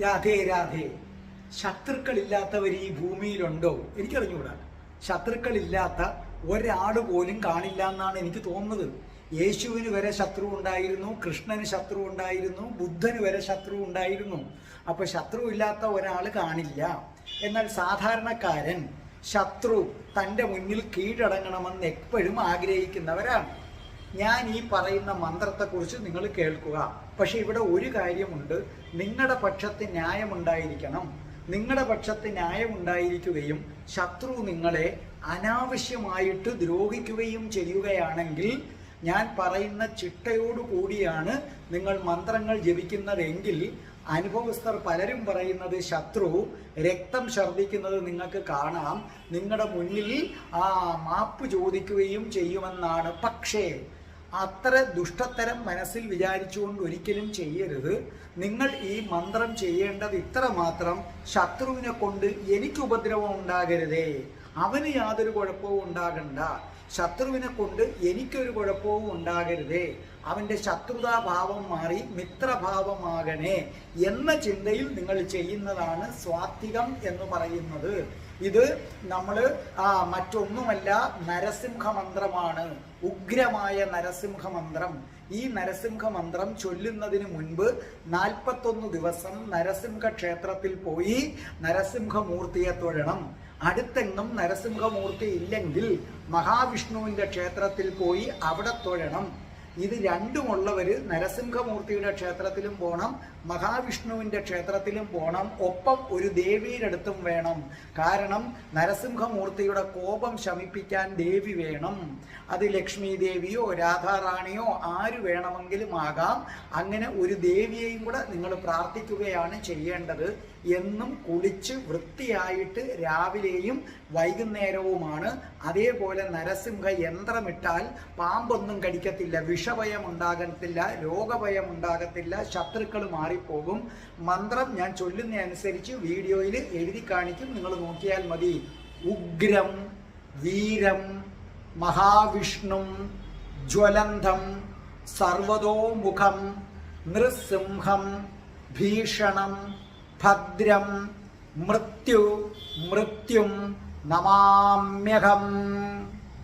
രാധേ രാധേ. ശത്രുക്കളില്ലാത്തവർ ഈ ഭൂമിയിലുണ്ടോ? എനിക്കറിഞ്ഞൂടാ. ശത്രുക്കളില്ലാത്ത ഒരാൾ പോലും കാണില്ല എന്നാണ് എനിക്ക് തോന്നുന്നത്. യേശുവിന് വരെ ശത്രു ഉണ്ടായിരുന്നു, കൃഷ്ണന് ശത്രു ഉണ്ടായിരുന്നു, ബുദ്ധന് വരെ ശത്രു ഉണ്ടായിരുന്നു. അപ്പൊ ശത്രു ഇല്ലാത്ത ഒരാൾ കാണില്ല. എന്നാൽ സാധാരണക്കാരൻ ശത്രു തൻ്റെ മുന്നിൽ കീഴടങ്ങണമെന്ന് എപ്പോഴും ആഗ്രഹിക്കുന്നവരാണ്. ഞാൻ ഈ പറയുന്ന മന്ത്രത്തെക്കുറിച്ച് നിങ്ങൾ കേൾക്കുക. പക്ഷെ ഇവിടെ ഒരു കാര്യമുണ്ട്, നിങ്ങളുടെ പക്ഷത്ത് ന്യായമുണ്ടായിരിക്കണം. നിങ്ങളുടെ പക്ഷത്ത് ന്യായമുണ്ടായിരിക്കുകയും ശത്രു നിങ്ങളെ അനാവശ്യമായിട്ട് ദ്രോഹിക്കുകയും ചെയ്യുകയാണെങ്കിൽ ഞാൻ പറയുന്ന ചിട്ടയോടുകൂടിയാണ് നിങ്ങൾ മന്ത്രങ്ങൾ ജപിക്കുന്നതെങ്കിൽ അനുഭവസ്ഥർ പലരും പറയുന്നത് ശത്രു രക്തം ഛർദ്ദിക്കുന്നത് നിങ്ങൾക്ക് കാണാം, നിങ്ങളുടെ മുന്നിൽ മാപ്പ് ചോദിക്കുകയും ചെയ്യുമെന്നാണ്. പക്ഷേ അത്ര ദുഷ്ടത്തരം മനസ്സിൽ വിചാരിച്ചുകൊണ്ട് ഒരിക്കലും ചെയ്യരുത്. നിങ്ങൾ ഈ മന്ത്രം ചെയ്യേണ്ടത് ഇത്ര മാത്രം: ശത്രുവിനെ കൊണ്ട് എനിക്ക് ഉപദ്രവം ഉണ്ടാകരുതേ, അവന് യാതൊരു കുഴപ്പവും ഉണ്ടാകണ്ട, ശത്രുവിനെ കൊണ്ട് എനിക്കൊരു കുഴപ്പവും ഉണ്ടാകരുതേ, അവൻ്റെ ശത്രുതാഭാവം മാറി മിത്രഭാവമാകണേ എന്ന ചിന്തയിൽ നിങ്ങൾ ചെയ്യുന്നതാണ് സ്വാത്വികം എന്ന് പറയുന്നത്. ഇത് നമ്മൾ മറ്റൊന്നുമല്ല, നരസിംഹ മന്ത്രമാണ്, ഉഗ്രമായ നരസിംഹ മന്ത്രം. ഈ നരസിംഹ മന്ത്രം ചൊല്ലുന്നതിന് മുൻപ് 41 ദിവസം നരസിംഹ ക്ഷേത്രത്തിൽ പോയി നരസിംഹമൂർത്തിയെ തൊഴണം. അടുത്തെങ്ങും നരസിംഹമൂർത്തി ഇല്ലെങ്കിൽ മഹാവിഷ്ണുവിൻ്റെ ക്ഷേത്രത്തിൽ പോയി അവിടെ തൊഴണം. ഇത് രണ്ടുമുള്ളവർ നരസിംഹമൂർത്തിയുടെ ക്ഷേത്രത്തിലും പോകണം, മഹാവിഷ്ണുവിൻ്റെ ക്ഷേത്രത്തിലും പോകണം, ഒപ്പം ഒരു ദേവിയുടെ അടുത്തും വേണം. കാരണം നരസിംഹമൂർത്തിയുടെ കോപം ശമിപ്പിക്കാൻ ദേവി വേണം. അത് ലക്ഷ്മി ദേവിയോ രാധാറാണിയോ ആര് വേണമെങ്കിലും ആകാം. അങ്ങനെ ഒരു ദേവിയെയും കൂടെ നിങ്ങൾ പ്രാർത്ഥിക്കുകയാണ് ചെയ്യേണ്ടത്. എന്നും കുളിച്ച് വൃത്തിയായിട്ട് രാവിലെയും വൈകുന്നേരവുമാണ്. അതേപോലെ നരസിംഹ യന്ത്രമിട്ടാൽ പാമ്പൊന്നും കടിക്കത്തില്ല, വിഷഭയം ഉണ്ടാകത്തില്ല, രോഗഭയം ഉണ്ടാകത്തില്ല, ശത്രുക്കൾ മാറിപ്പോകും. മന്ത്രം ഞാൻ ചൊല്ലുന്ന അനുസരിച്ച് വീഡിയോയിൽ എഴുതി കാണിക്കും, നിങ്ങൾ നോക്കിയാൽ മതി. ഉഗ്രം വീരം മഹാവിഷ്ണു ജ്വലന്തം സർവതോമുഖം നൃസിംഹം ഭീഷണം ഭദ്രം മൃത്യും നമാമ്യഹം.